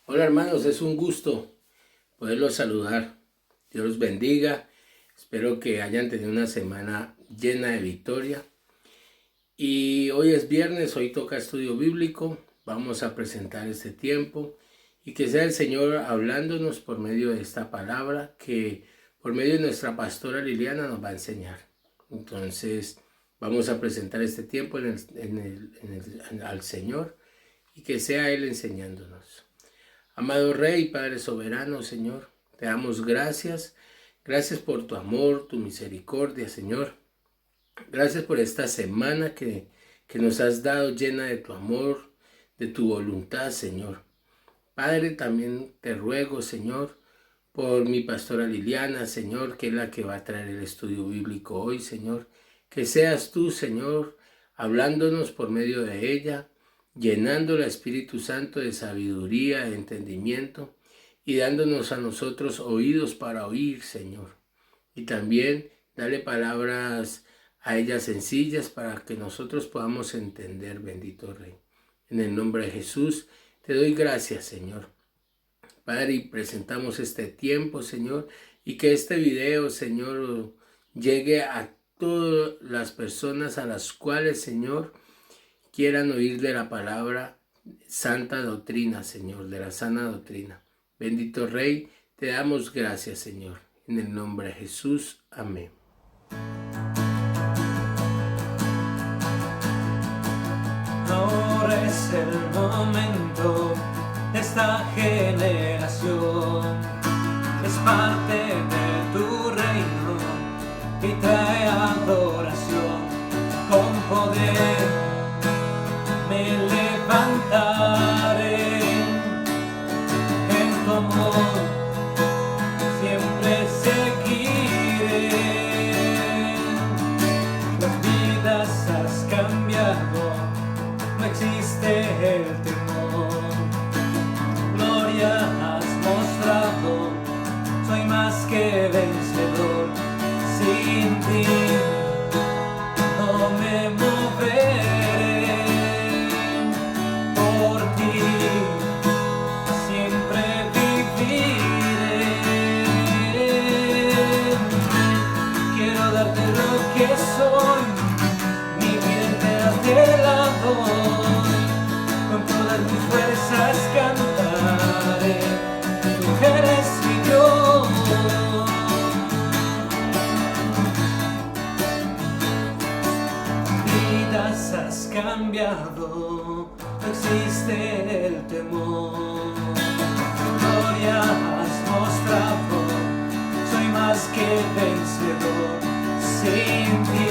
Hola hermanos, es un gusto poderlos saludar. Dios los bendiga. Espero que hayan tenido una semana llena de victoria. Y hoy es viernes, hoy toca estudio bíblico. Vamos a presentar este tiempo y que sea el Señor hablándonos por medio de esta palabra que por medio de nuestra pastora Liliana nos va a enseñar. Entonces vamos a presentar este tiempo al Señor y que sea Él enseñándonos. Amado Rey, Padre soberano, Señor, te damos gracias. Gracias por tu amor, tu misericordia, Señor. Gracias por esta semana que nos has dado llena de tu amor, de tu voluntad, Señor. Padre, también te ruego, Señor, por mi pastora Liliana, Señor, que es la que va a traer el estudio bíblico hoy, Señor. Que seas tú, Señor, hablándonos por medio de ella, llenando al Espíritu Santo de sabiduría, de entendimiento y dándonos a nosotros oídos para oír, Señor. Y también dale palabras a ella sencillas para que nosotros podamos entender, bendito Rey. En el nombre de Jesús te doy gracias, Señor. Padre, y presentamos este tiempo, Señor, y que este video, Señor, llegue a todas las personas a las cuales, Señor, quieran oír de la palabra santa doctrina, Señor, de la sana doctrina. Bendito Rey, te damos gracias, Señor. En el nombre de Jesús, amén. Ahora es el momento de esta generación. Es parte de tu reino y trae adoración con poder. Me levantaré en tu amor, siempre seguiré. Las vidas has cambiado, no existe el temor. Gloria has mostrado, soy más que vencedor. Sin ti no me moveré. Que soy, mi vida entera te la doy, con todas mis fuerzas cantaré, tú eres mi Dios. Vidas has cambiado, no existe el temor. Gloria has mostrado, soy más que vencedor. Sin ti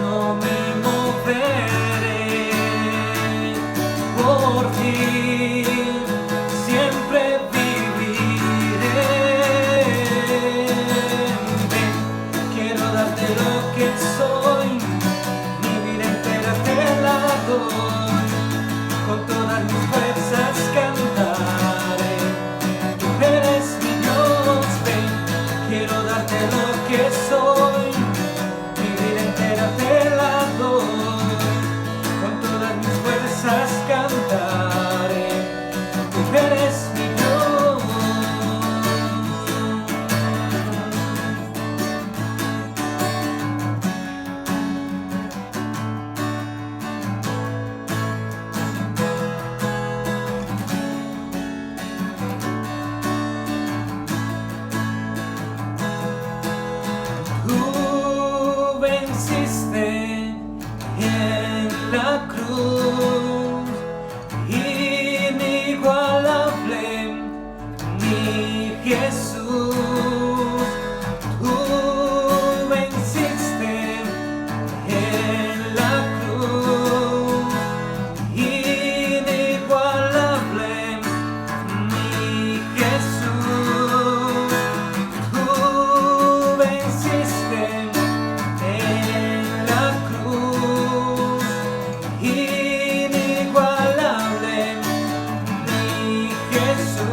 no me moveré, por ti siempre viviré. Ven, quiero darte lo que soy, mi vida entera te la doy, con todas mis fuerzas cantaré, tú eres mi Dios. Ven, quiero darte lo que soy, mi vida entera te la doy, con todas mis fuerzas cantaré, tú eres mi Dios. En la cruz, inigualable, mi Jesús, tú venciste en la cruz, inigualable, mi Jesús, tú venciste en la cruz, inigualable, mi Jesús.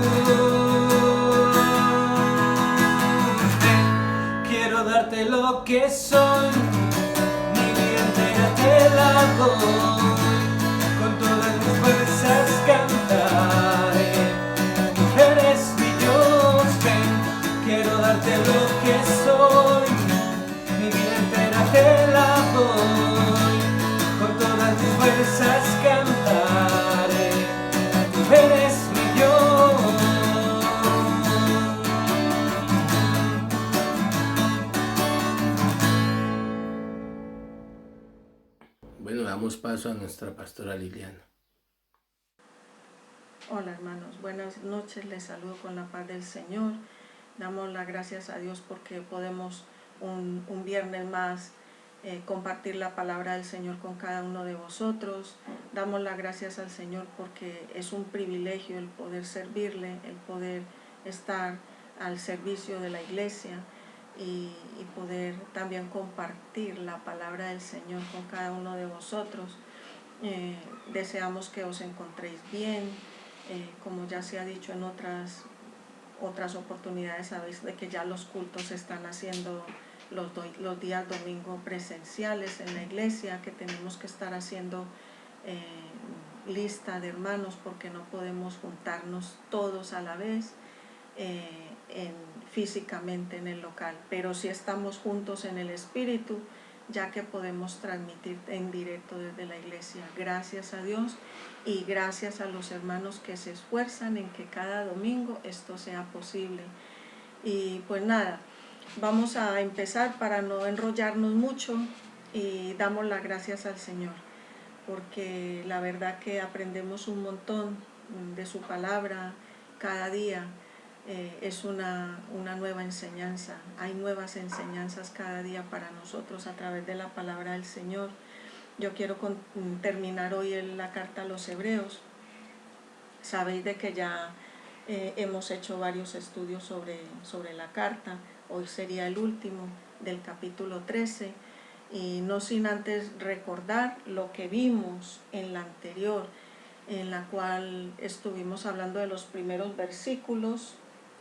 Quiero darte lo que soy, mi vida entera te la doy, con todas mis fuerzas cantar. paso a nuestra pastora Liliana. Hola hermanos, buenas noches, les saludo con la paz del Señor. Damos las gracias a Dios porque podemos un viernes más compartir la palabra del Señor con cada uno de vosotros. Damos las gracias al Señor porque es un privilegio el poder servirle, el poder estar al servicio de la iglesia y poder también compartir la palabra del Señor con cada uno de vosotros. Deseamos que os encontréis bien. Como ya se ha dicho en otras oportunidades, sabéis de que ya los cultos se están haciendo los días domingo presenciales en la iglesia, que tenemos que estar haciendo lista de hermanos porque no podemos juntarnos todos a la vez físicamente en el local, pero sí estamos juntos en el espíritu, ya que podemos transmitir en directo desde la iglesia. Gracias a Dios y gracias a los hermanos que se esfuerzan en que cada domingo esto sea posible. Y pues nada, vamos a empezar para no enrollarnos mucho y damos las gracias al Señor, porque la verdad que aprendemos un montón de su palabra cada día. Es una nueva enseñanza, hay nuevas enseñanzas cada día para nosotros a través de la palabra del Señor. Yo quiero terminar hoy en la carta a los Hebreos. Sabéis de que ya hemos hecho varios estudios sobre la carta, hoy sería el último del capítulo 13, y no sin antes recordar lo que vimos en la anterior, en la cual estuvimos hablando de los primeros versículos,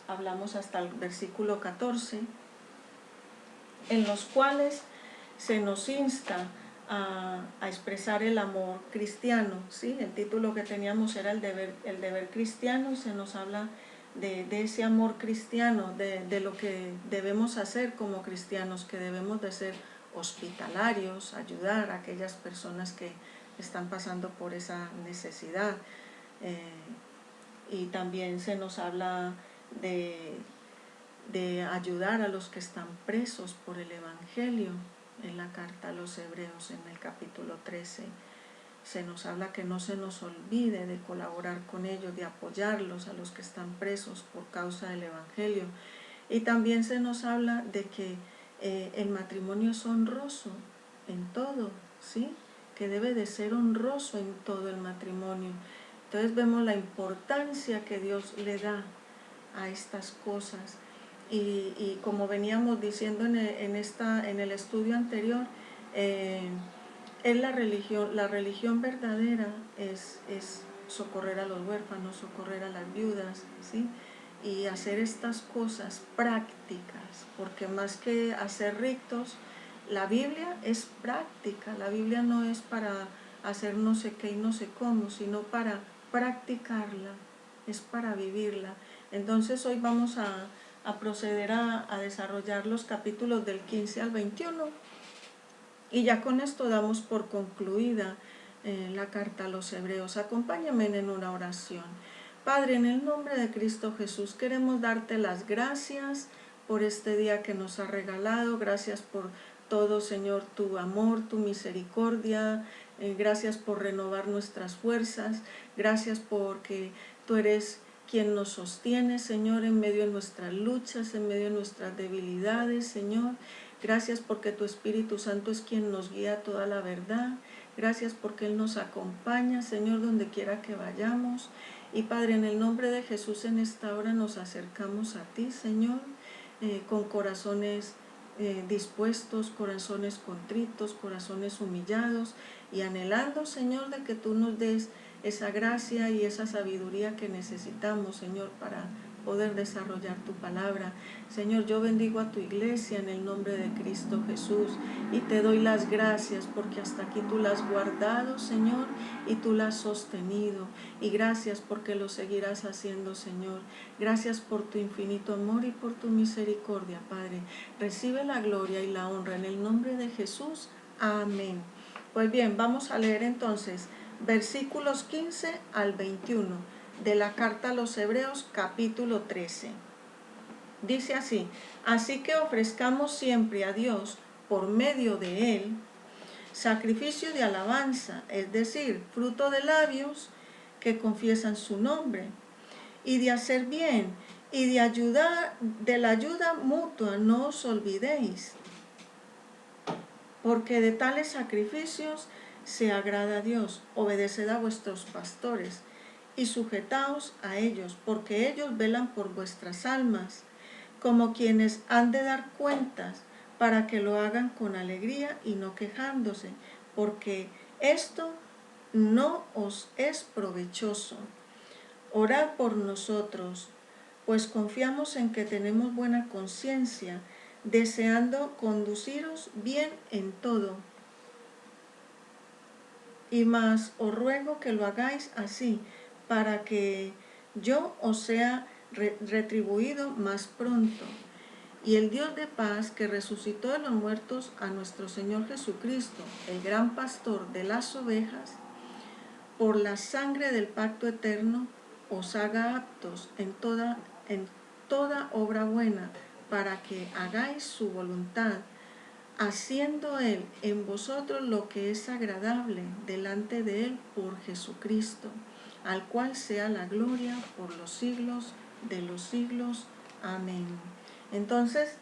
hablamos hasta el versículo 14, en los cuales se nos insta a expresar el amor cristiano, ¿sí? El título que teníamos era el deber cristiano, y se nos habla de ese amor cristiano, de lo que debemos hacer como cristianos, que debemos de ser hospitalarios, ayudar a aquellas personas que están pasando por esa necesidad. Y también se nos habla de ayudar a los que están presos por el Evangelio. En la carta a los Hebreos, en el capítulo 13, se nos habla que no se nos olvide de colaborar con ellos, de apoyarlos a los que están presos por causa del Evangelio. Y también se nos habla de que el matrimonio es honroso en todo, ¿sí? Que debe de ser honroso en todo el matrimonio. Entonces vemos la importancia que Dios le da a estas cosas. Y como veníamos diciendo en el estudio anterior, es la religión verdadera es socorrer a los huérfanos, socorrer a las viudas, ¿sí? Y hacer estas cosas prácticas, porque más que hacer ritos, la Biblia es práctica. La Biblia no es para hacer no sé qué y no sé cómo, sino para practicarla, es para vivirla. Entonces hoy vamos a proceder a desarrollar los capítulos del 15 al 21 y ya con esto damos por concluida la carta a los Hebreos. Acompáñame en una oración. Padre, en el nombre de Cristo Jesús, queremos darte las gracias por este día que nos ha regalado. Gracias por todo, Señor, tu amor, tu misericordia. Gracias por renovar nuestras fuerzas. Gracias porque tú eres quien nos sostiene, Señor, en medio de nuestras luchas, en medio de nuestras debilidades, Señor. Gracias porque tu Espíritu Santo es quien nos guía a toda la verdad. Gracias porque Él nos acompaña, Señor, donde quiera que vayamos. Y Padre, en el nombre de Jesús, en esta hora nos acercamos a ti, Señor, con corazones dispuestos, corazones contritos, corazones humillados y anhelando, Señor, de que tú nos des esa gracia y esa sabiduría que necesitamos, Señor, para poder desarrollar tu palabra. Señor, yo bendigo a tu iglesia en el nombre de Cristo Jesús y te doy las gracias porque hasta aquí tú la has guardado, Señor, y tú la has sostenido. Y gracias porque lo seguirás haciendo, Señor. Gracias por tu infinito amor y por tu misericordia, Padre. Recibe la gloria y la honra en el nombre de Jesús. Amén. Pues bien, vamos a leer entonces versículos 15 al 21 de la carta a los Hebreos capítulo 13. Dice así: así que ofrezcamos siempre a Dios por medio de Él sacrificio de alabanza, es decir, fruto de labios que confiesan su nombre, y de hacer bien, y de la ayuda mutua no os olvidéis, porque de tales sacrificios se agrada a Dios. Obedeced a vuestros pastores y sujetaos a ellos, porque ellos velan por vuestras almas, como quienes han de dar cuentas, para que lo hagan con alegría y no quejándose, porque esto no os es provechoso. Orad por nosotros, pues confiamos en que tenemos buena conciencia, deseando conduciros bien en todo. Y más os ruego que lo hagáis así, para que yo os sea retribuido más pronto. Y el Dios de paz, que resucitó de los muertos a nuestro Señor Jesucristo, el gran pastor de las ovejas, por la sangre del pacto eterno, os haga aptos en toda obra buena, para que hagáis su voluntad, haciendo Él en vosotros lo que es agradable delante de Él por Jesucristo, al cual sea la gloria por los siglos de los siglos. Amén. Entonces,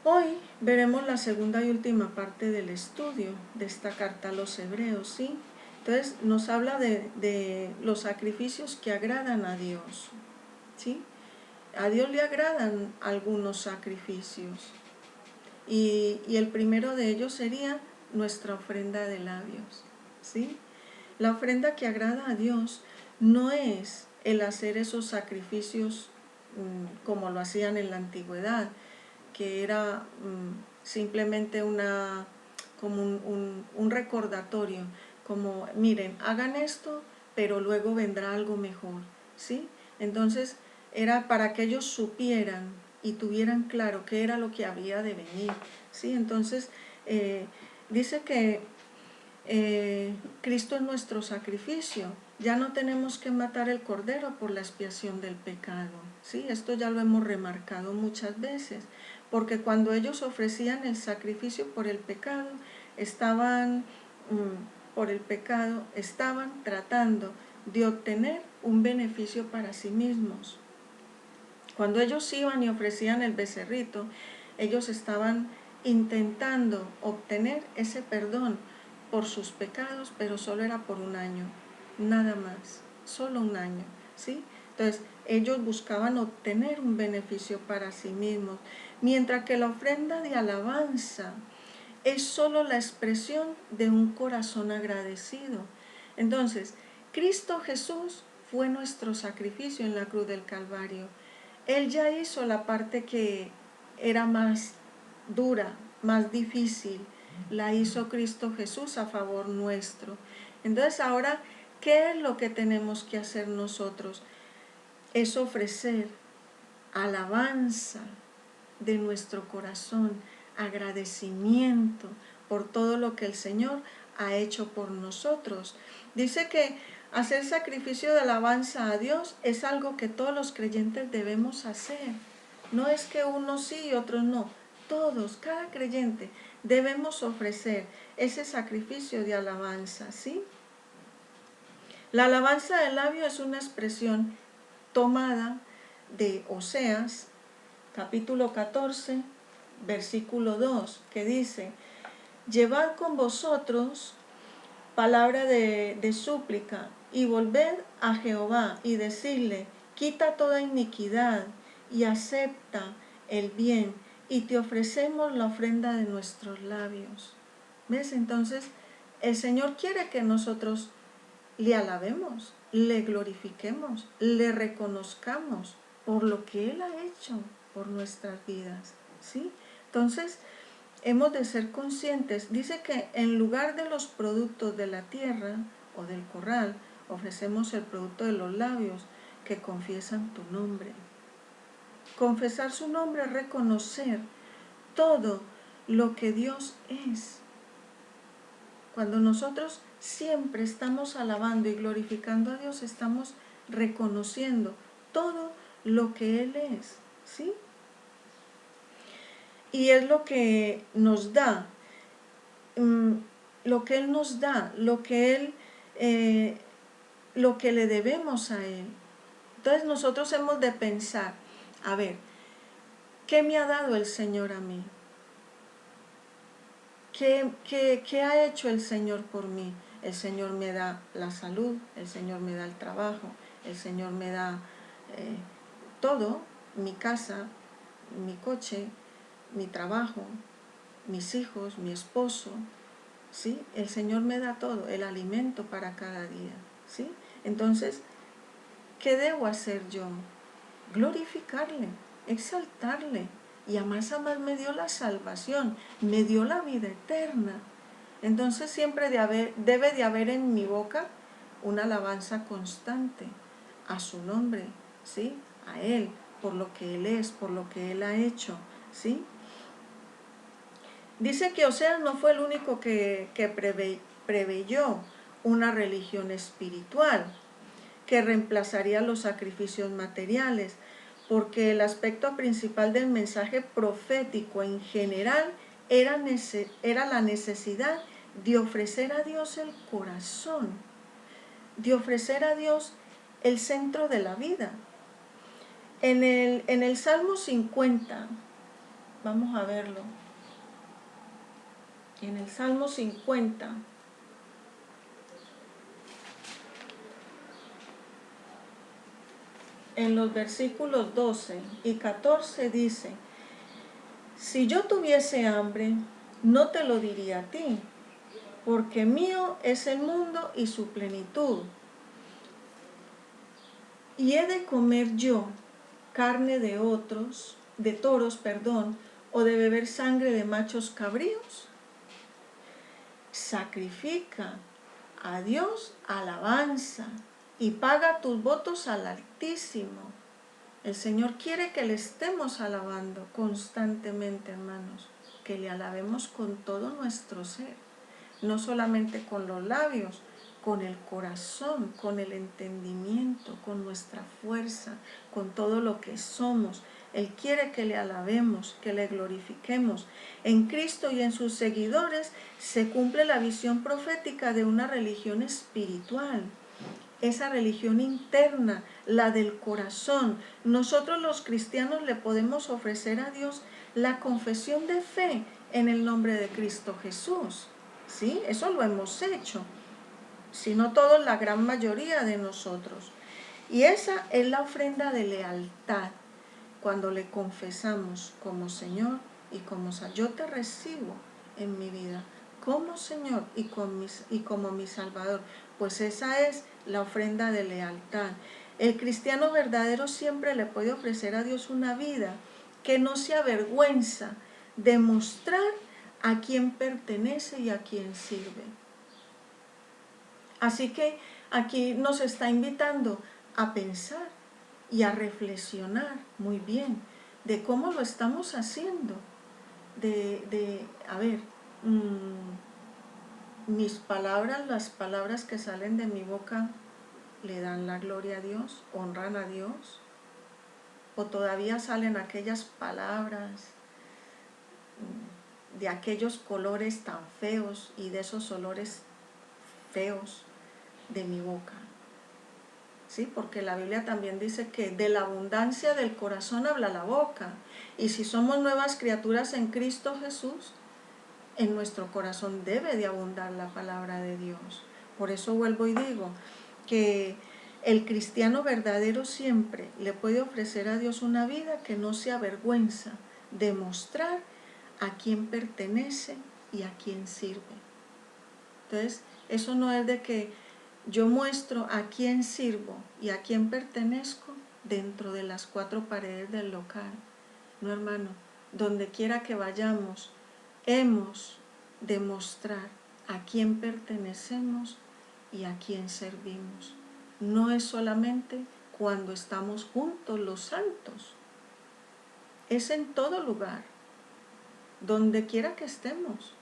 hoy veremos la segunda y última parte del estudio de esta carta a los hebreos, ¿sí? Entonces nos habla de los sacrificios que agradan a Dios, ¿sí? A Dios le agradan algunos sacrificios y el primero de ellos sería nuestra ofrenda de labios, ¿sí? La ofrenda que agrada a Dios no es el hacer esos sacrificios como lo hacían en la antigüedad, que era simplemente como un recordatorio, como miren, hagan esto, pero luego vendrá algo mejor, ¿sí? Entonces era para que ellos supieran y tuvieran claro qué era lo que había de venir, ¿sí? Entonces dice que Cristo es nuestro sacrificio. Ya no tenemos que matar el cordero por la expiación del pecado, ¿sí? Esto ya lo hemos remarcado muchas veces, porque cuando ellos ofrecían el sacrificio por el pecado, estaban tratando de obtener un beneficio para sí mismos. Cuando ellos iban y ofrecían el becerrito, ellos estaban intentando obtener ese perdón por sus pecados, pero solo era por un año, nada más, solo un año, ¿sí? Entonces, ellos buscaban obtener un beneficio para sí mismos, mientras que la ofrenda de alabanza es solo la expresión de un corazón agradecido. Entonces, Cristo Jesús fue nuestro sacrificio en la cruz del Calvario. Él ya hizo la parte que era más dura, más difícil, la hizo Cristo Jesús a favor nuestro. Entonces ahora, ¿qué es lo que tenemos que hacer nosotros? Es ofrecer alabanza de nuestro corazón, agradecimiento por todo lo que el Señor ha hecho por nosotros. Dice que hacer sacrificio de alabanza a Dios es algo que todos los creyentes debemos hacer. No es que unos sí y otros no. Todos, cada creyente, debemos ofrecer ese sacrificio de alabanza, ¿sí? La alabanza del labio es una expresión tomada de Oseas, capítulo 14, versículo 2, que dice: llevad con vosotros palabra de súplica y volved a Jehová y decidle: quita toda iniquidad y acepta el bien, y te ofrecemos la ofrenda de nuestros labios. ¿Ves? Entonces el Señor quiere que nosotros le alabemos, le glorifiquemos, le reconozcamos por lo que Él ha hecho por nuestras vidas, ¿sí? Entonces hemos de ser conscientes. Dice que en lugar de los productos de la tierra o del corral, ofrecemos el producto de los labios que confiesan tu nombre. Confesar su nombre es reconocer todo lo que Dios es. Cuando nosotros siempre estamos alabando y glorificando a Dios, estamos reconociendo todo lo que Él es, ¿sí? Y es lo que nos da, lo que Él nos da, lo que le debemos a Él. Entonces nosotros hemos de pensar, a ver, ¿qué me ha dado el Señor a mí? ¿Qué ha hecho el Señor por mí? El Señor me da la salud, el Señor me da el trabajo, el Señor me da todo, mi casa, mi coche, mi trabajo, mis hijos, mi esposo, ¿sí? El Señor me da todo, el alimento para cada día, ¿sí? Entonces, ¿qué debo hacer yo? Glorificarle, exaltarle. Y a más me dio la salvación, me dio la vida eterna. Entonces siempre debe de haber en mi boca una alabanza constante a su nombre, ¿sí? A Él, por lo que Él es, por lo que Él ha hecho, ¿sí? Dice que Oseas no fue el único que preveyó una religión espiritual que reemplazaría los sacrificios materiales, porque el aspecto principal del mensaje profético en general era la necesidad de ofrecer a Dios el corazón, de ofrecer a Dios el centro de la vida. En el Salmo 50, vamos a verlo, en el Salmo 50, en los versículos 12 y 14 dice: si yo tuviese hambre, no te lo diría a ti, porque mío es el mundo y su plenitud. Y he de comer yo carne de toros, o de beber sangre de machos cabríos. Sacrifica a Dios alabanza y paga tus votos al Altísimo. El Señor quiere que le estemos alabando constantemente, hermanos, que le alabemos con todo nuestro ser, no solamente con los labios, con el corazón, con el entendimiento, con nuestra fuerza, con todo lo que somos. Él quiere que le alabemos, que le glorifiquemos. En Cristo y en sus seguidores se cumple la visión profética de una religión espiritual, esa religión interna, la del corazón. Nosotros los cristianos le podemos ofrecer a Dios la confesión de fe en el nombre de Cristo Jesús. ¿Sí? Eso lo hemos hecho. Si no todos, la gran mayoría de nosotros. Y esa es la ofrenda de lealtad, cuando le confesamos como Señor y como yo te recibo en mi vida como Señor y como mi Salvador. Pues esa es la ofrenda de lealtad. El cristiano verdadero siempre le puede ofrecer a Dios una vida que no se avergüenza de mostrar a quién pertenece y a quién sirve. Así que aquí nos está invitando a pensar y a reflexionar muy bien de cómo lo estamos haciendo. Mis palabras, las palabras que salen de mi boca, ¿le dan la gloria a Dios? ¿Honran a Dios? ¿O todavía salen aquellas palabras de aquellos colores tan feos y de esos olores feos de mi boca? ¿Sí? Porque la Biblia también dice que de la abundancia del corazón habla la boca. Y si somos nuevas criaturas en Cristo Jesús, en nuestro corazón debe de abundar la palabra de Dios. Por eso vuelvo y digo que el cristiano verdadero siempre le puede ofrecer a Dios una vida que no se avergüenza de mostrar a quién pertenece y a quién sirve. Entonces, eso no es de que yo muestro a quién sirvo y a quién pertenezco dentro de las 4 paredes del local. No, hermano, donde quiera que vayamos, hemos de mostrar a quién pertenecemos y a quién servimos. No es solamente cuando estamos juntos los santos, es en todo lugar, donde quiera que estemos,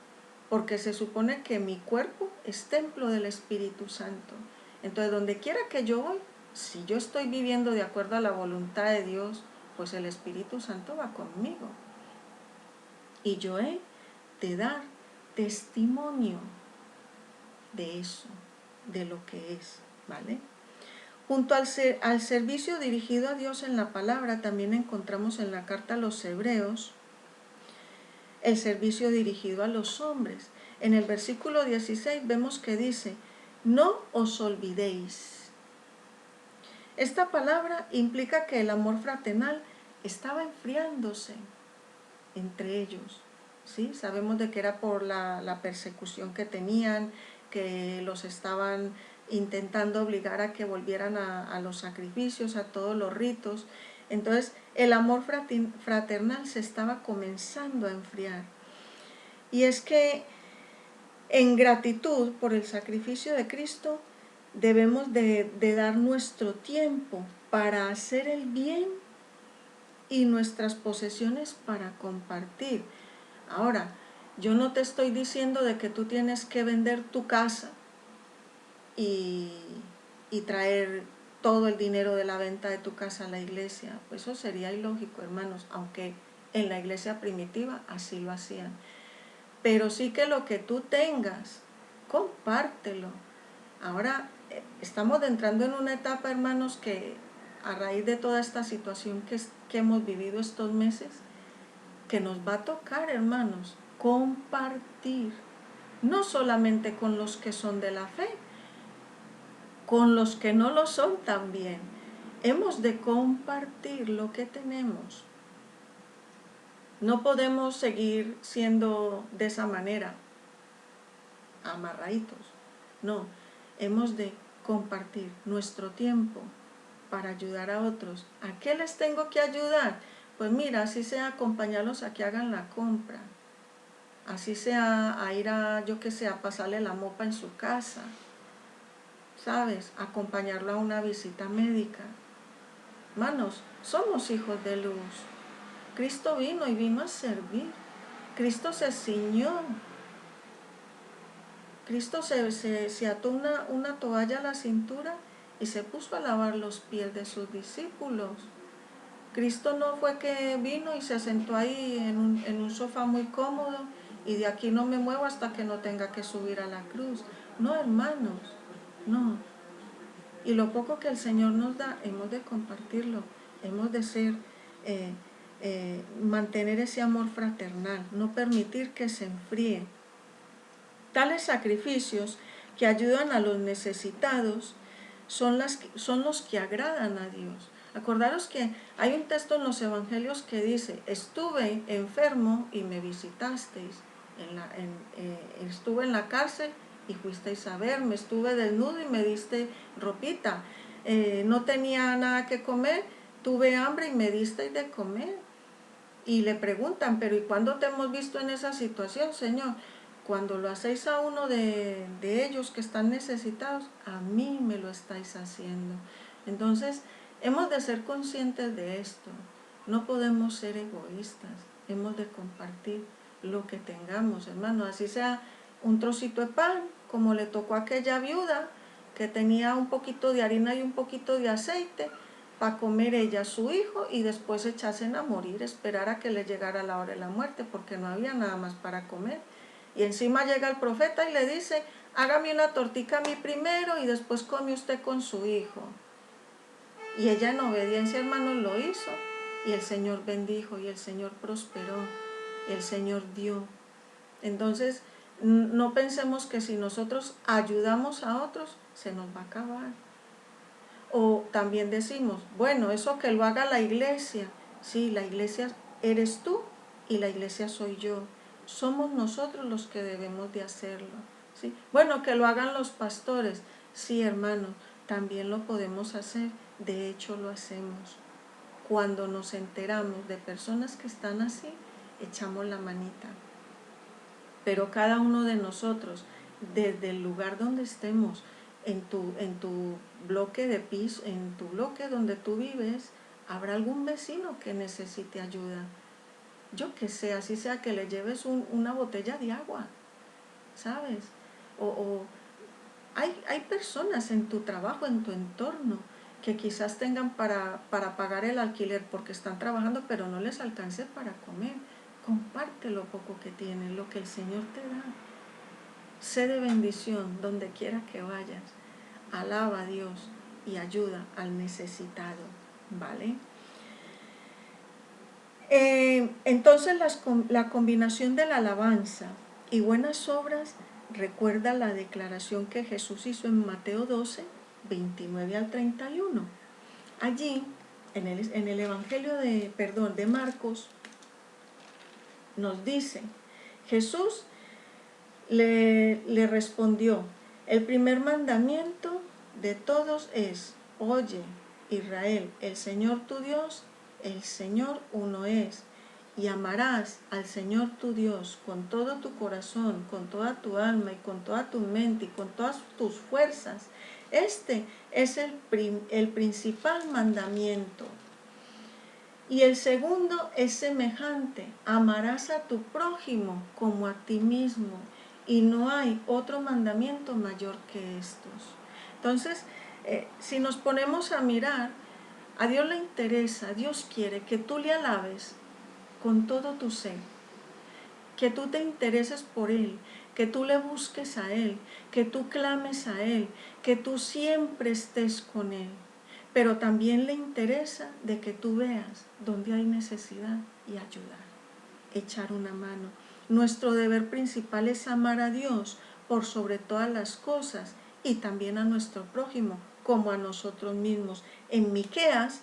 porque se supone que mi cuerpo es templo del Espíritu Santo. Entonces, donde quiera que yo voy, si yo estoy viviendo de acuerdo a la voluntad de Dios, pues el Espíritu Santo va conmigo. Y yo he de dar testimonio de eso, de lo que es, ¿vale? Junto al servicio dirigido a Dios en la palabra, también encontramos en la carta a los Hebreos el servicio dirigido a los hombres. En el versículo 16 vemos que dice, no os olvidéis. Esta palabra implica que el amor fraternal estaba enfriándose entre ellos, ¿sí? Sabemos de que era por la persecución que tenían, que los estaban intentando obligar a que volvieran a los sacrificios, a todos los ritos. Entonces el amor fraternal se estaba comenzando a enfriar. Y es que en gratitud por el sacrificio de Cristo debemos de dar nuestro tiempo para hacer el bien y nuestras posesiones para compartir. Ahora, yo no te estoy diciendo de que tú tienes que vender tu casa y traer todo el dinero de la venta de tu casa a la iglesia. Pues eso sería ilógico, hermanos, aunque en la iglesia primitiva así lo hacían. Pero sí que lo que tú tengas, compártelo. Ahora estamos entrando en una etapa, hermanos, que a raíz de toda esta situación que hemos vivido estos meses, que nos va a tocar, hermanos, compartir, no solamente con los que son de la fe, con los que no lo son también. Hemos de compartir lo que tenemos. No podemos seguir siendo de esa manera, amarraditos. No, hemos de compartir nuestro tiempo para ayudar a otros. ¿A qué les tengo que ayudar? Pues mira, así sea acompañarlos a que hagan la compra, así sea a ir a, yo que sé, a pasarle la mopa en su casa, ¿sabes? Acompañarlo a una visita médica. Hermanos, somos hijos de luz. Cristo vino y vino a servir. Cristo se ciñó. Cristo se ató una toalla a la cintura y se puso a lavar los pies de sus discípulos. Cristo no fue que vino y se sentó ahí en un sofá muy cómodo y de aquí no me muevo hasta que no tenga que subir a la cruz. No, hermanos, no. Y lo poco que el Señor nos da, hemos de compartirlo, hemos de ser, mantener ese amor fraternal, no permitir que se enfríe. Tales sacrificios que ayudan a los necesitados son los que agradan a Dios. Acordaros que hay un texto en los evangelios que dice, estuve enfermo y me visitasteis, estuve en la cárcel y fuisteis a verme, estuve desnudo y me diste ropita, no tenía nada que comer, tuve hambre y me disteis de comer. Y le preguntan, pero ¿y cuándo te hemos visto en esa situación, Señor? Cuando lo hacéis a uno de ellos que están necesitados, a mí me lo estáis haciendo. Entonces, hemos de ser conscientes de esto. No podemos ser egoístas. Hemos de compartir lo que tengamos, hermano. Así sea un trocito de pan, como le tocó a aquella viuda que tenía un poquito de harina y un poquito de aceite para comer ella, su hijo, y después echasen a morir, esperar a que le llegara la hora de la muerte, porque no había nada más para comer. Y encima llega el profeta y le dice, hágame una tortica a mí primero y después come usted con su hijo. Y ella en obediencia, hermanos, lo hizo. Y el Señor bendijo y el Señor prosperó. El Señor dio. Entonces, no pensemos que si nosotros ayudamos a otros, se nos va a acabar. O también decimos, bueno, eso que lo haga la iglesia. Sí, la iglesia eres tú y la iglesia soy yo. Somos nosotros los que debemos de hacerlo, ¿sí? Bueno, que lo hagan los pastores. Sí, hermano, también lo podemos hacer. De hecho, lo hacemos. Cuando nos enteramos de personas que están así, echamos la manita. Pero cada uno de nosotros, desde el lugar donde estemos, en tu bloque de piso, en tu bloque donde tú vives, habrá algún vecino que necesite ayuda. Yo que sé, así sea que le lleves una botella de agua, ¿sabes? O hay personas en tu trabajo, en tu entorno, que quizás tengan para pagar el alquiler porque están trabajando, pero no les alcance para comer. comparte lo poco que tienes, lo que el Señor te da. Sé de bendición donde quiera que vayas. Alaba a Dios y ayuda al necesitado, ¿vale? Entonces la combinación de la alabanza y buenas obras recuerda la declaración que Jesús hizo en Mateo 12, 29 al 31. Allí, en el Evangelio de Marcos, nos dice, Jesús le respondió, el primer mandamiento de todos es, oye, Israel, el Señor tu Dios, el Señor uno es, y amarás al Señor tu Dios con todo tu corazón, con toda tu alma y con toda tu mente y con todas tus fuerzas. Este es el principal mandamiento. Y el segundo es semejante, amarás a tu prójimo como a ti mismo, y no hay otro mandamiento mayor que estos. Entonces, si nos ponemos a mirar, a Dios le interesa, Dios quiere que tú le alabes con todo tu ser, que tú te intereses por Él, que tú le busques a Él, que tú clames a Él, que tú siempre estés con Él. Pero también le interesa de que tú veas donde hay necesidad y ayudar, echar una mano. Nuestro deber principal es amar a Dios por sobre todas las cosas y también a nuestro prójimo como a nosotros mismos. En Miqueas,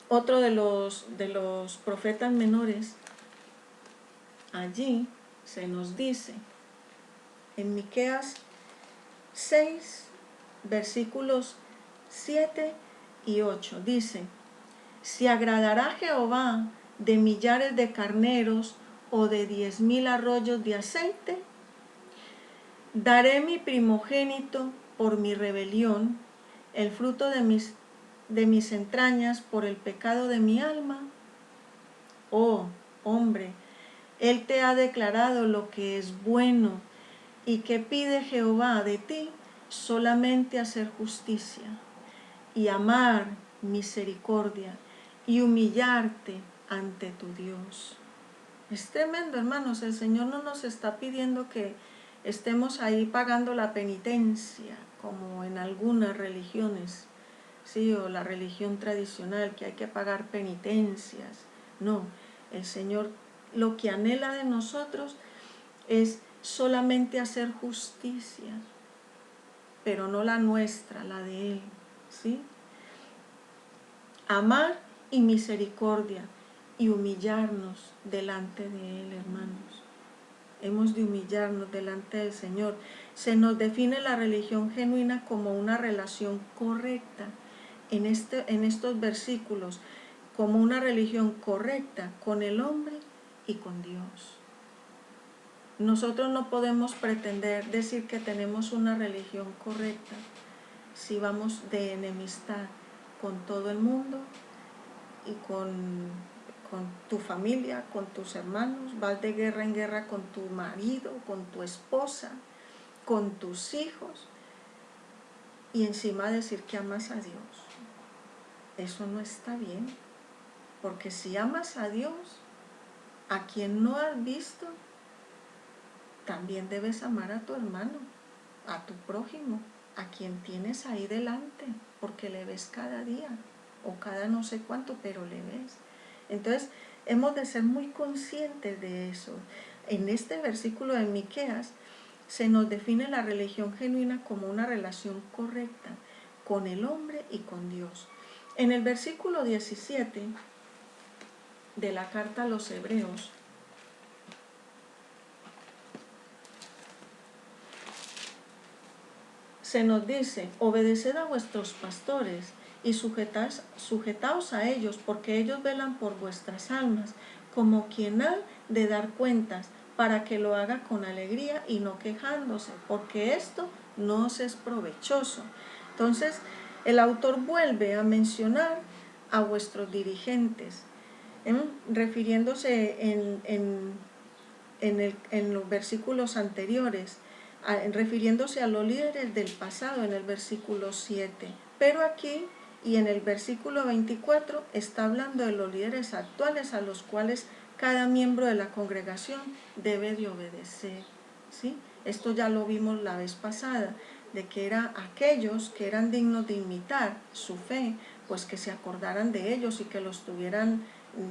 otro de los profetas menores, allí se nos dice, en Miqueas 6, versículos 7 y 8, dice, ¿se agradará Jehová de millares de carneros o de 10,000 arroyos de aceite? Daré mi primogénito por mi rebelión, el fruto de mis entrañas por el pecado de mi alma. Oh, hombre, Él te ha declarado lo que es bueno, y que pide Jehová de ti, solamente hacer justicia y amar misericordia y humillarte ante tu Dios. Es tremendo, hermanos. El Señor no nos está pidiendo que estemos ahí pagando la penitencia, como en algunas religiones, sí, o la religión tradicional, que hay que pagar penitencias. No, el Señor lo que anhela de nosotros es solamente hacer justicia, pero no la nuestra, la de Él, ¿sí? Amar y misericordia y humillarnos delante de Él, hermanos. Hemos de humillarnos delante del Señor. Se nos define la religión genuina como una relación correcta en estos versículos, como una religión correcta con el hombre y con Dios. Nosotros no podemos pretender decir que tenemos una religión correcta si vamos de enemistad con todo el mundo y con tu familia, con tus hermanos, vas de guerra en guerra con tu marido, con tu esposa, con tus hijos, y encima decir que amas a Dios. Eso no está bien, porque si amas a Dios, a quien no has visto, también debes amar a tu hermano, a tu prójimo, a quien tienes ahí delante, porque le ves cada día, o cada no sé cuánto, pero le ves. Entonces, hemos de ser muy conscientes de eso. En este versículo de Miqueas se nos define la religión genuina como una relación correcta con el hombre y con Dios. En el versículo 17 de la carta a los Hebreos, se nos dice, obedeced a vuestros pastores y sujetaos a ellos, porque ellos velan por vuestras almas, como quien ha de dar cuentas, para que lo haga con alegría y no quejándose, porque esto no os es provechoso. Entonces, el autor vuelve a mencionar a vuestros dirigentes, refiriéndose en los versículos anteriores, refiriéndose a los líderes del pasado en el versículo 7. Pero aquí Y en el versículo 24 está hablando de los líderes actuales a los cuales cada miembro de la congregación debe de obedecer, ¿sí? Esto ya lo vimos la vez pasada, de que eran aquellos que eran dignos de imitar su fe, pues que se acordaran de ellos y que los tuvieran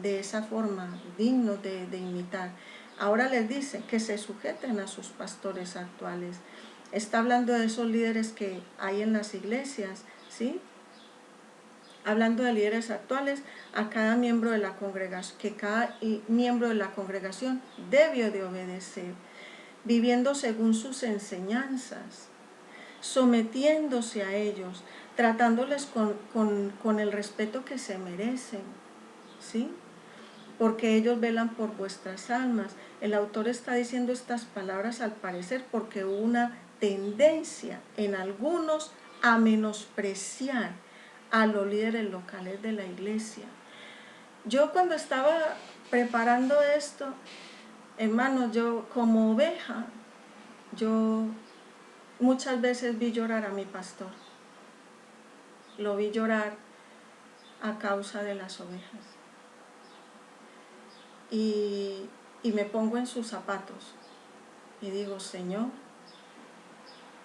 de esa forma, dignos de imitar. Ahora les dice que se sujeten a sus pastores actuales. Está hablando de esos líderes que hay en las iglesias, ¿sí? Hablando de líderes actuales, a cada miembro de la congregación, que cada miembro de la congregación debió de obedecer, viviendo según sus enseñanzas, sometiéndose a ellos, tratándoles con el respeto que se merecen, ¿sí? Porque ellos velan por vuestras almas. El autor está diciendo estas palabras al parecer porque hubo una tendencia en algunos a menospreciar a los líderes locales de la iglesia. Yo cuando estaba preparando esto, hermanos, yo como oveja, yo muchas veces vi llorar a mi pastor. Lo vi llorar a causa de las ovejas. Y me pongo en sus zapatos y digo, Señor,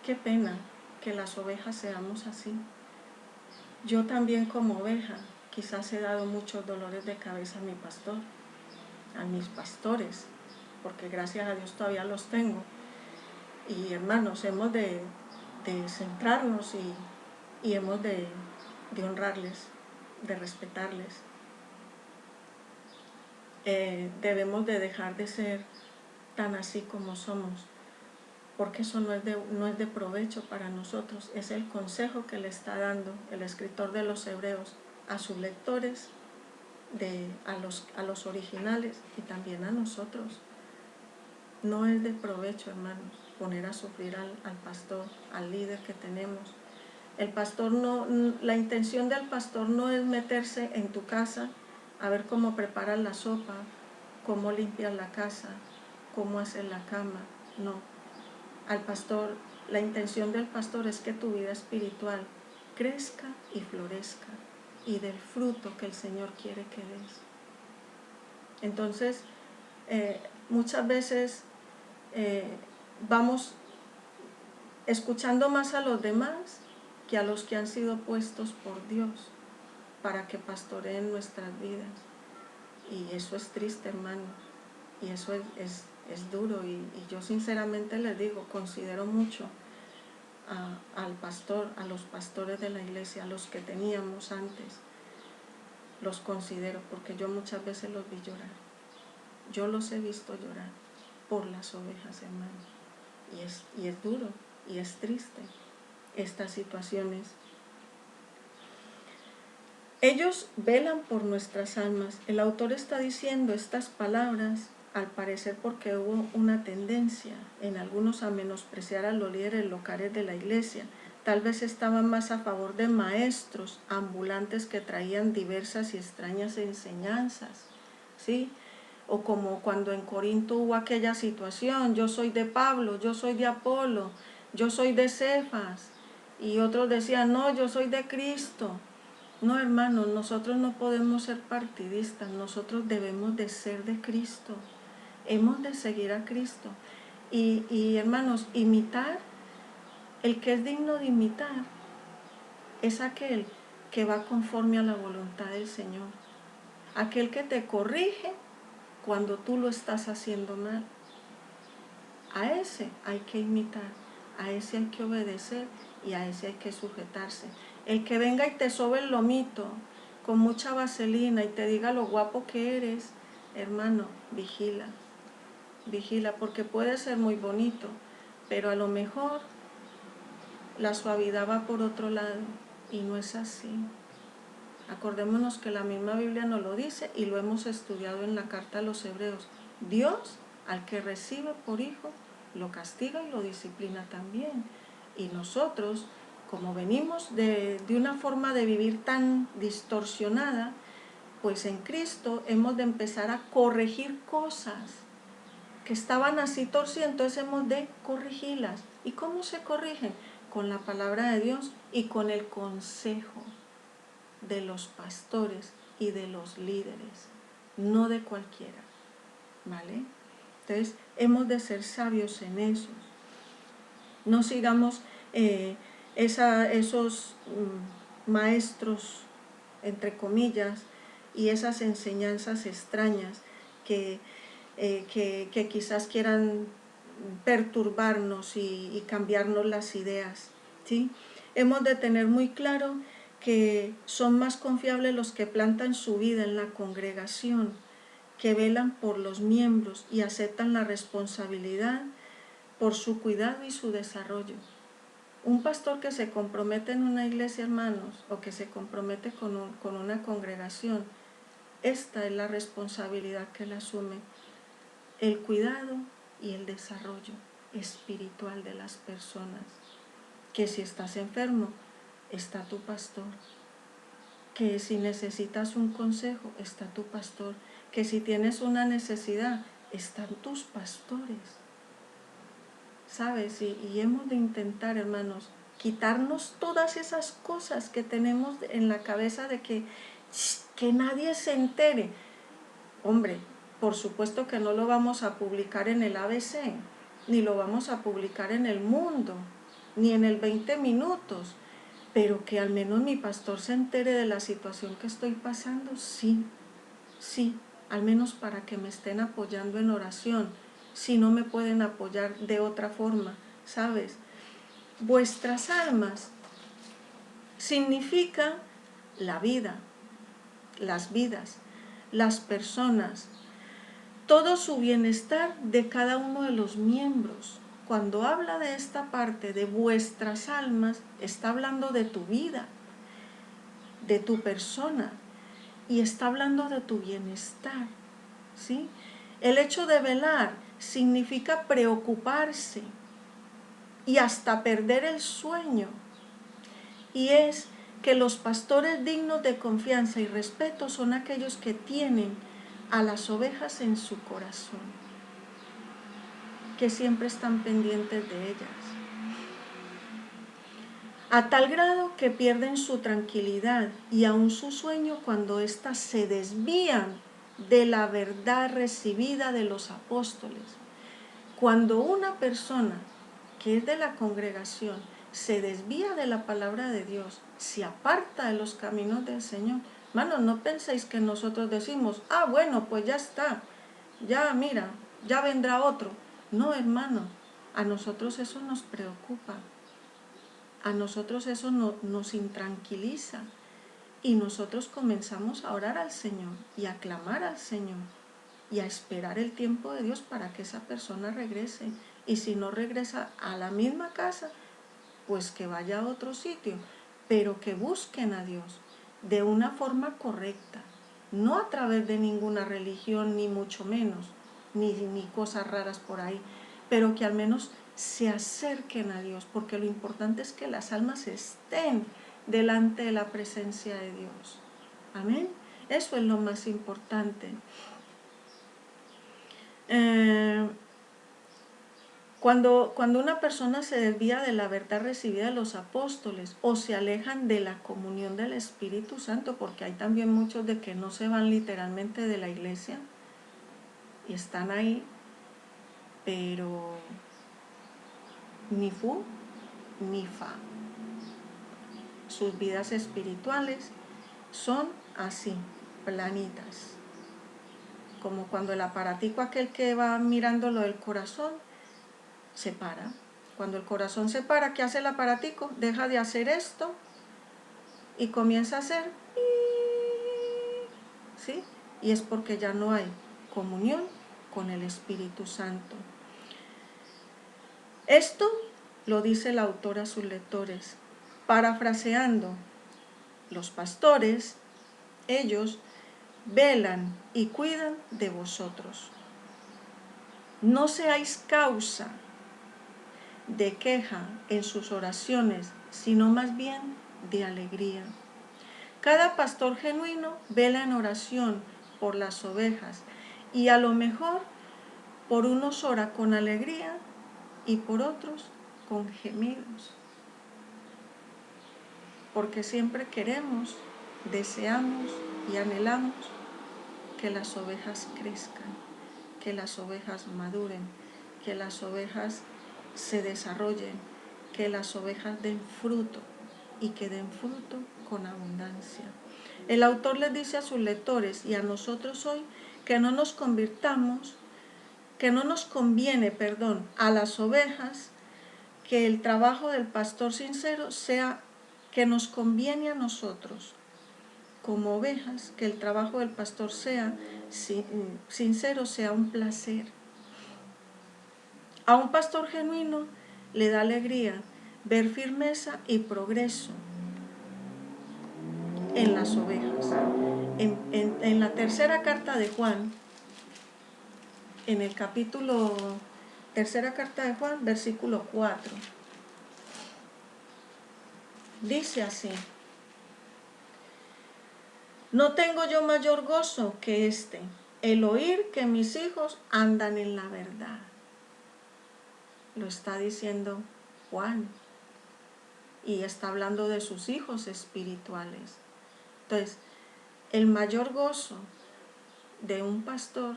qué pena que las ovejas seamos así. Yo también como oveja quizás he dado muchos dolores de cabeza a mi pastor, a mis pastores, porque gracias a Dios todavía los tengo. Y hermanos, hemos de centrarnos y hemos de honrarles, de respetarles. Debemos de dejar de ser tan así como somos, porque eso no es de provecho para nosotros. Es el consejo que le está dando el escritor de los Hebreos a sus lectores, a los originales y también a nosotros. No es de provecho, hermanos, poner a sufrir al pastor, al líder que tenemos. El pastor la intención del pastor no es meterse en tu casa a ver cómo preparas la sopa, cómo limpias la casa, cómo haces la cama. No. Al pastor, la intención del pastor es que tu vida espiritual crezca y florezca y del fruto que el Señor quiere que des. Entonces, muchas veces vamos escuchando más a los demás que a los que han sido puestos por Dios para que pastoreen nuestras vidas. Y eso es triste, hermanos, y eso es duro, y yo sinceramente les digo, considero mucho al pastor, a los pastores de la iglesia, a los que teníamos antes, los considero, porque yo muchas veces los vi llorar. Yo los he visto llorar por las ovejas, hermanos, y es duro, y es triste estas situaciones. Ellos velan por nuestras almas. El autor está diciendo estas palabras, al parecer porque hubo una tendencia en algunos a menospreciar a los líderes locales de la iglesia. Tal vez estaban más a favor de maestros ambulantes que traían diversas y extrañas enseñanzas, ¿sí? O como cuando en Corinto hubo aquella situación, yo soy de Pablo, yo soy de Apolo, yo soy de Cefas, y otros decían, no, yo soy de Cristo. No, hermanos, nosotros no podemos ser partidistas, nosotros debemos de ser de Cristo, hemos de seguir a Cristo. Y hermanos, imitar, el que es digno de imitar, es aquel que va conforme a la voluntad del Señor, aquel que te corrige cuando tú lo estás haciendo mal. A ese hay que imitar, a ese hay que obedecer y a ese hay que sujetarse. El que venga y te sobe el lomito con mucha vaselina y te diga lo guapo que eres, hermano, vigila, porque puede ser muy bonito, pero a lo mejor la suavidad va por otro lado y no es así. Acordémonos que la misma Biblia nos lo dice y lo hemos estudiado en la carta a los Hebreos. Dios, al que recibe por hijo, lo castiga y lo disciplina también. Y nosotros, como venimos de una forma de vivir tan distorsionada, pues en Cristo hemos de empezar a corregir cosas que estaban así torcidas, entonces hemos de corregirlas. ¿Y cómo se corrigen? Con la palabra de Dios y con el consejo. de los pastores y de los líderes, no de cualquiera, ¿vale? Entonces, hemos de ser sabios en eso. No sigamos esos maestros, entre comillas, y esas enseñanzas extrañas que quizás quieran perturbarnos y cambiarnos las ideas, ¿sí? Hemos de tener muy claro que son más confiables los que plantan su vida en la congregación, que velan por los miembros y aceptan la responsabilidad por su cuidado y su desarrollo. Un pastor que se compromete en una iglesia, hermanos, o que se compromete con una congregación, esta es la responsabilidad que él asume, el cuidado y el desarrollo espiritual de las personas. Que si estás enfermo, está tu pastor. Que si necesitas un consejo, está tu pastor. Que si tienes una necesidad, están tus pastores. ¿Sabes? Y hemos de intentar, hermanos, quitarnos todas esas cosas que tenemos en la cabeza de que nadie se entere. Hombre, por supuesto que no lo vamos a publicar en el ABC, ni lo vamos a publicar en El Mundo, ni en el 20 Minutos, pero que al menos mi pastor se entere de la situación que estoy pasando, sí, al menos para que me estén apoyando en oración, si no me pueden apoyar de otra forma, ¿sabes? Vuestras almas significa la vida, las vidas, las personas, todo su bienestar de cada uno de los miembros. Cuando habla de esta parte de vuestras almas, está hablando de tu vida, de tu persona, y está hablando de tu bienestar, ¿sí? El hecho de velar significa preocuparse y hasta perder el sueño. Y es que los pastores dignos de confianza y respeto son aquellos que tienen a las ovejas en su corazón, que siempre están pendientes de ellas, a tal grado que pierden su tranquilidad y aún su sueño cuando éstas se desvían de la verdad recibida de los apóstoles. Cuando una persona que es de la congregación se desvía de la palabra de Dios, se aparta de los caminos del Señor, hermanos, no penséis que nosotros decimos, bueno, pues ya está, ya mira, ya vendrá otro. No, hermano, a nosotros eso nos preocupa, a nosotros eso nos intranquiliza, y nosotros comenzamos a orar al Señor y a clamar al Señor y a esperar el tiempo de Dios para que esa persona regrese. Y si no regresa a la misma casa, pues que vaya a otro sitio, pero que busquen a Dios de una forma correcta, no a través de ninguna religión, ni mucho menos, ni cosas raras por ahí, pero que al menos se acerquen a Dios, porque lo importante es que las almas estén delante de la presencia de Dios. Amén. Eso es lo más importante. Cuando una persona se desvía de la verdad recibida de los apóstoles o se alejan de la comunión del Espíritu Santo, porque hay también muchos de que no se van literalmente de la iglesia y están ahí, pero ni fu ni fa. Sus vidas espirituales son así, planitas. Como cuando el aparatico aquel que va mirando lo del corazón se para. Cuando el corazón se para, ¿qué hace el aparatico? Deja de hacer esto y comienza a hacer, ¿sí? Y es porque ya no hay comunión con el Espíritu Santo. Esto lo dice el autor a sus lectores. Parafraseando, los pastores, ellos velan y cuidan de vosotros. No seáis causa de queja en sus oraciones, sino más bien de alegría. Cada pastor genuino vela en oración por las ovejas, y a lo mejor por unos ora con alegría y por otros con gemidos, porque siempre queremos deseamos y anhelamos que las ovejas crezcan, que las ovejas maduren, que las ovejas se desarrollen, que las ovejas den fruto y que den fruto con abundancia. El autor les dice a sus lectores y a nosotros hoy que no nos convirtamos, que no nos conviene, a las ovejas, que el trabajo del pastor sincero sea que nos conviene a nosotros como ovejas, que el trabajo del pastor sea sincero, sea un placer. A un pastor genuino le da alegría ver firmeza y progreso en las ovejas. En la tercera carta de Juan, en el capítulo, tercera carta de Juan, versículo 4, dice así: no tengo yo mayor gozo que este, el oír que mis hijos andan en la verdad. Lo está diciendo Juan y está hablando de sus hijos espirituales. Entonces, el mayor gozo de un pastor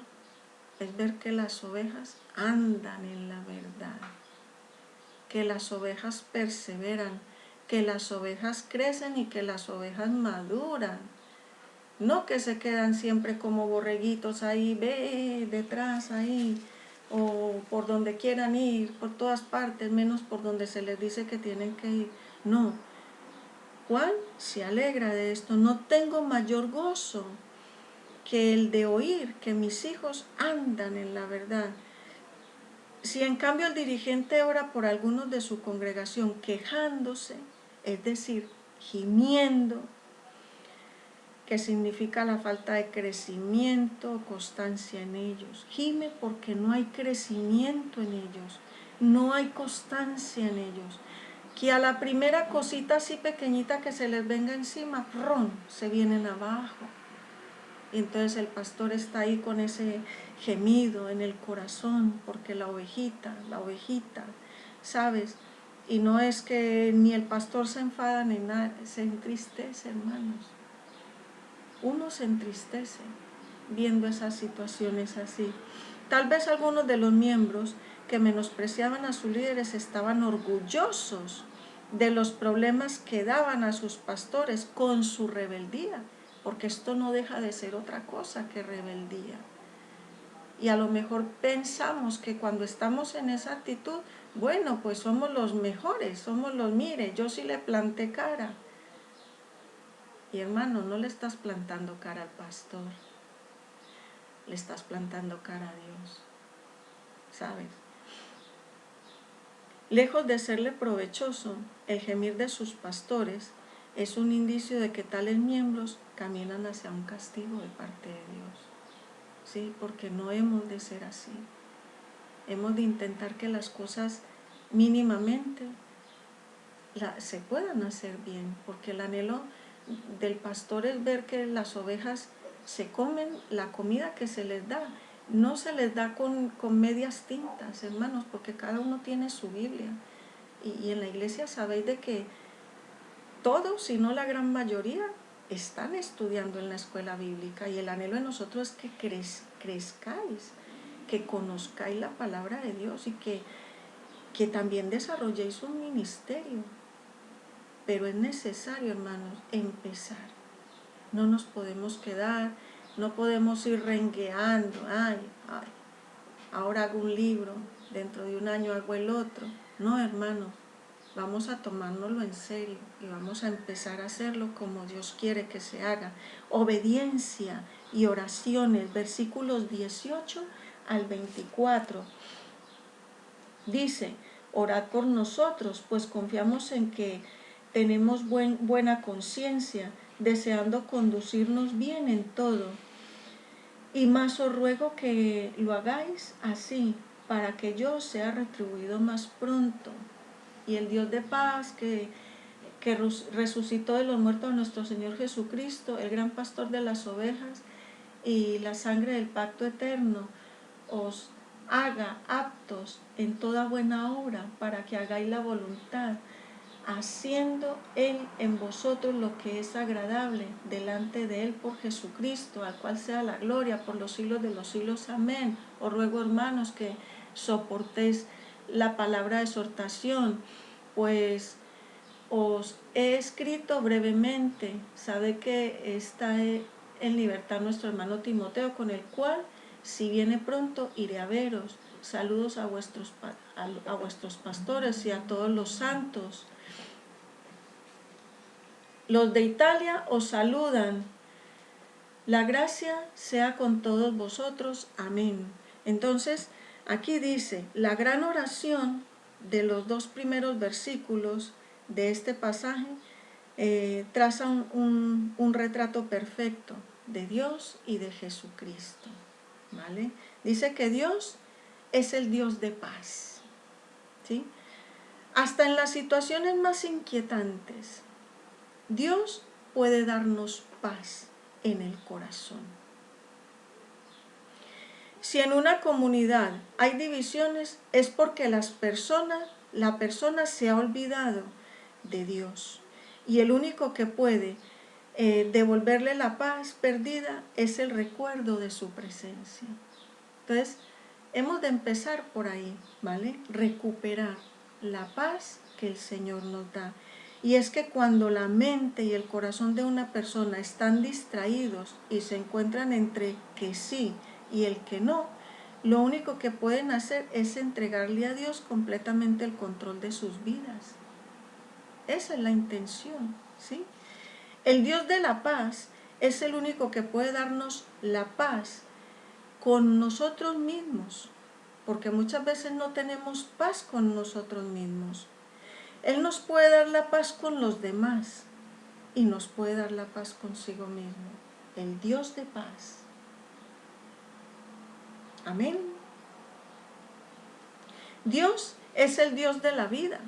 es ver que las ovejas andan en la verdad, que las ovejas perseveran, que las ovejas crecen y que las ovejas maduran. No que se quedan siempre como borreguitos ahí, ve detrás ahí, o por donde quieran ir, por todas partes, menos por donde se les dice que tienen que ir. No. Juan se alegra de esto. No tengo mayor gozo que el de oír que mis hijos andan en la verdad. Si en cambio el dirigente ora por algunos de su congregación quejándose, es decir, gimiendo, que significa la falta de crecimiento, constancia en ellos. Gime porque no hay crecimiento en ellos, no hay constancia en ellos. Que a la primera cosita así pequeñita que se les venga encima, ¡ron!, se vienen abajo. Y entonces el pastor está ahí con ese gemido en el corazón, porque la ovejita, ¿sabes? Y no es que ni el pastor se enfada ni nada, se entristece, hermanos. Uno se entristece viendo esas situaciones así. Tal vez algunos de los miembros que menospreciaban a sus líderes estaban orgullosos de los problemas que daban a sus pastores con su rebeldía, porque esto no deja de ser otra cosa que rebeldía. Y a lo mejor pensamos que cuando estamos en esa actitud, bueno, pues somos los mejores, somos los, mire, yo sí le planté cara. Y hermano, no le estás plantando cara al pastor, le estás plantando cara a Dios, ¿sabes? Lejos de serle provechoso, el gemir de sus pastores es un indicio de que tales miembros caminan hacia un castigo de parte de Dios. Sí, porque no hemos de ser así. Hemos de intentar que las cosas mínimamente se puedan hacer bien, porque el anhelo del pastor es ver que las ovejas se comen la comida que se les da. No se les da con medias tintas, hermanos, porque cada uno tiene su Biblia. Y en la iglesia sabéis de que todos, si no la gran mayoría, están estudiando en la escuela bíblica. Y el anhelo de nosotros es que crezcáis, que conozcáis la palabra de Dios y que también desarrolléis un ministerio. Pero es necesario, hermanos, empezar. No nos podemos quedar, no podemos ir rengueando. Ahora hago un libro, dentro de un año hago el otro. No, hermanos, vamos a tomárnoslo en serio y vamos a empezar a hacerlo como Dios quiere que se haga. Obediencia y oraciones, versículos 18 al 24. Dice: orad por nosotros, pues confiamos en que tenemos buena conciencia, deseando conducirnos bien en todo. Y más os ruego que lo hagáis así, para que yo sea retribuido más pronto. Y el Dios de paz, que resucitó de los muertos a nuestro Señor Jesucristo, el gran pastor de las ovejas, y la sangre del pacto eterno, os haga aptos en toda buena obra, para que hagáis la voluntad haciendo Él en vosotros lo que es agradable delante de Él por Jesucristo, al cual sea la gloria por los siglos de los siglos. Amén. Os ruego, hermanos, que soportéis la palabra de exhortación, pues os he escrito brevemente. Sabe que está en libertad nuestro hermano Timoteo, con el cual, si viene pronto, iré a veros. Saludos a vuestros pastores y a todos los santos. Los de Italia os saludan. La gracia sea con todos vosotros. Amén. Entonces, aquí dice, la gran oración de los 2 primeros versículos de este pasaje traza un retrato perfecto de Dios y de Jesucristo, ¿vale? Dice que Dios es el Dios de paz, ¿sí? Hasta en las situaciones más inquietantes, Dios puede darnos paz en el corazón. Si en una comunidad hay divisiones, es porque la persona se ha olvidado de Dios. Y el único que puede devolverle la paz perdida es el recuerdo de su presencia. Entonces, hemos de empezar por ahí, ¿vale? Recuperar la paz que el Señor nos da. Y es que cuando la mente y el corazón de una persona están distraídos y se encuentran entre que sí y el que no, lo único que pueden hacer es entregarle a Dios completamente el control de sus vidas. Esa es la intención, ¿sí? El Dios de la paz es el único que puede darnos la paz con nosotros mismos, porque muchas veces no tenemos paz con nosotros mismos. Él nos puede dar la paz con los demás y nos puede dar la paz consigo mismo. El Dios de paz. Amén. Dios es el Dios de la vida.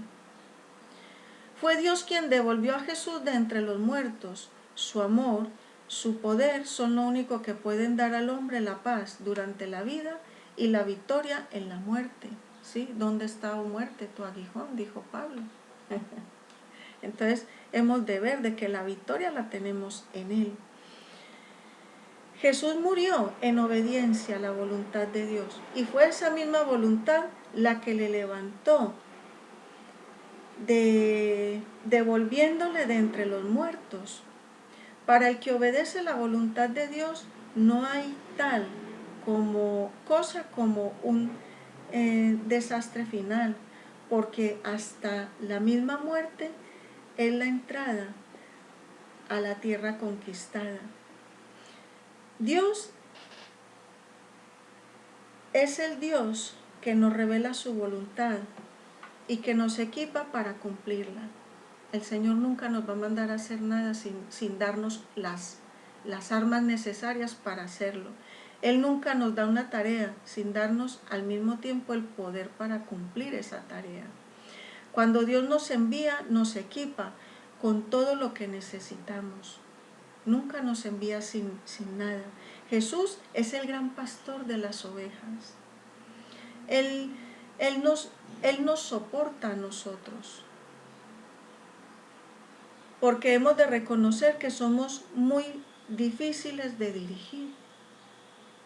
Fue Dios quien devolvió a Jesús de entre los muertos. Su amor, su poder son lo único que pueden dar al hombre la paz durante la vida y la victoria en la muerte. ¿Sí? ¿Dónde está, oh muerte, tu aguijón?, dijo Pablo. Entonces hemos de ver de que la victoria la tenemos en Él. Jesús murió en obediencia a la voluntad de Dios y fue esa misma voluntad la que le levantó, devolviéndole de entre los muertos. Para el que obedece la voluntad de Dios no hay tal cosa como un desastre final, porque hasta la misma muerte es la entrada a la tierra conquistada. Dios es el Dios que nos revela su voluntad y que nos equipa para cumplirla. El Señor nunca nos va a mandar a hacer nada sin darnos las armas necesarias para hacerlo. Él nunca nos da una tarea sin darnos al mismo tiempo el poder para cumplir esa tarea. Cuando Dios nos envía, nos equipa con todo lo que necesitamos. Nunca nos envía sin nada. Jesús es el gran pastor de las ovejas. Él nos soporta a nosotros, porque hemos de reconocer que somos muy difíciles de dirigir.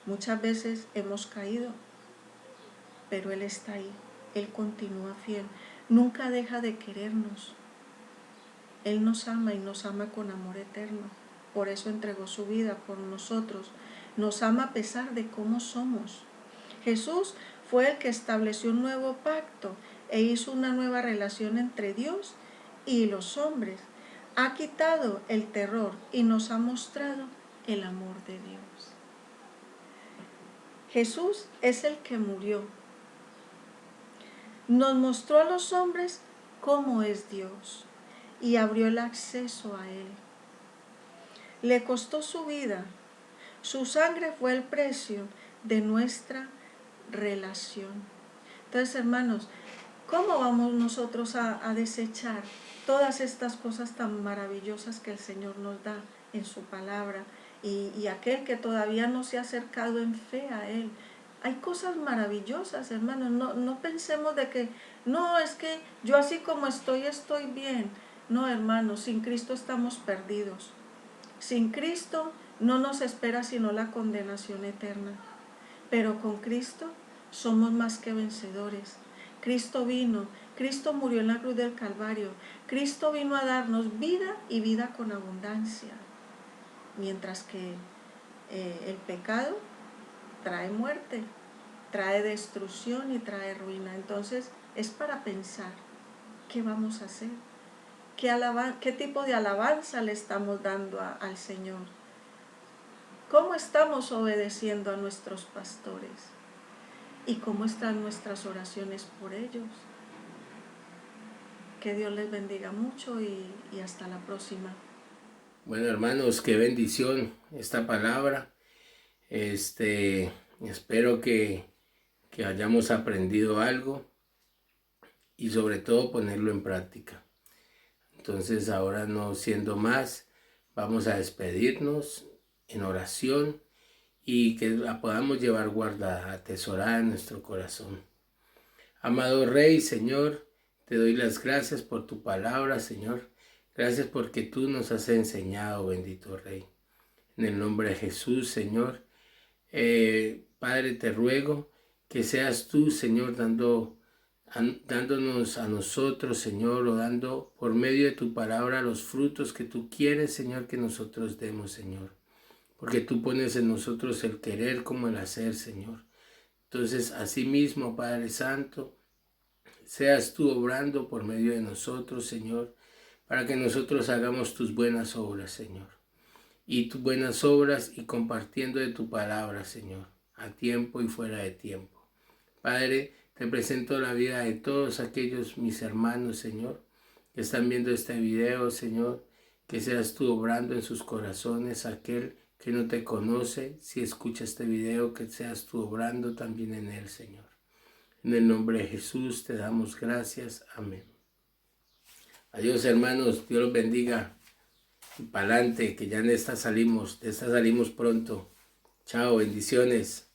Muchas veces hemos caído, pero Él está ahí. Él continúa fiel. Nunca deja de querernos. Él nos ama y nos ama con amor eterno. Por eso entregó su vida por nosotros. Nos ama a pesar de cómo somos. Jesús fue el que estableció un nuevo pacto e hizo una nueva relación entre Dios y los hombres. Ha quitado el terror y nos ha mostrado el amor de Dios. Jesús es el que murió. Nos mostró a los hombres cómo es Dios y abrió el acceso a Él. Le costó su vida. Su sangre fue el precio de nuestra relación. Entonces, hermanos, ¿cómo vamos nosotros a desechar todas estas cosas tan maravillosas que el Señor nos da en su palabra? Y aquel que todavía no se ha acercado en fe a Él, Hay cosas maravillosas, hermanos. No pensemos de que, no, es que yo así como estoy bien. No, hermanos, sin Cristo estamos perdidos. Sin Cristo no nos espera sino la condenación eterna. Pero con Cristo somos más que vencedores. Cristo vino, Cristo murió en la cruz del Calvario. Cristo vino a darnos vida y vida con abundancia. Mientras que el pecado trae muerte, trae destrucción y trae ruina. Entonces es para pensar, ¿qué vamos a hacer? ¿Qué tipo de alabanza le estamos dando al Señor? ¿Cómo estamos obedeciendo a nuestros pastores? ¿Y cómo están nuestras oraciones por ellos? Que Dios les bendiga mucho y hasta la próxima. Bueno, hermanos, qué bendición esta palabra. Espero que hayamos aprendido algo y sobre todo ponerlo en práctica. Entonces, ahora no siendo más, vamos a despedirnos en oración y que la podamos llevar guardada, atesorada en nuestro corazón. Amado Rey, Señor, te doy las gracias por tu palabra, Señor. Gracias porque tú nos has enseñado, bendito Rey. En el nombre de Jesús, Señor. Padre, te ruego que seas tú, Señor, dándonos a nosotros, Señor, o dando por medio de tu palabra los frutos que tú quieres, Señor, que nosotros demos, Señor. Porque tú pones en nosotros el querer como el hacer, Señor. Entonces, asimismo, Padre Santo, seas tú obrando por medio de nosotros, Señor, para que nosotros hagamos tus buenas obras, Señor. Y tus buenas obras y compartiendo de tu palabra, Señor, a tiempo y fuera de tiempo. Padre, te presento la vida de todos aquellos mis hermanos, Señor, que están viendo este video, Señor, que seas tú obrando en sus corazones. Aquel que no te conoce, si escucha este video, que seas tú obrando también en él, Señor. En el nombre de Jesús te damos gracias. Amén. Adiós, hermanos. Dios los bendiga. Y para adelante, que ya de esta salimos pronto. Chao, bendiciones.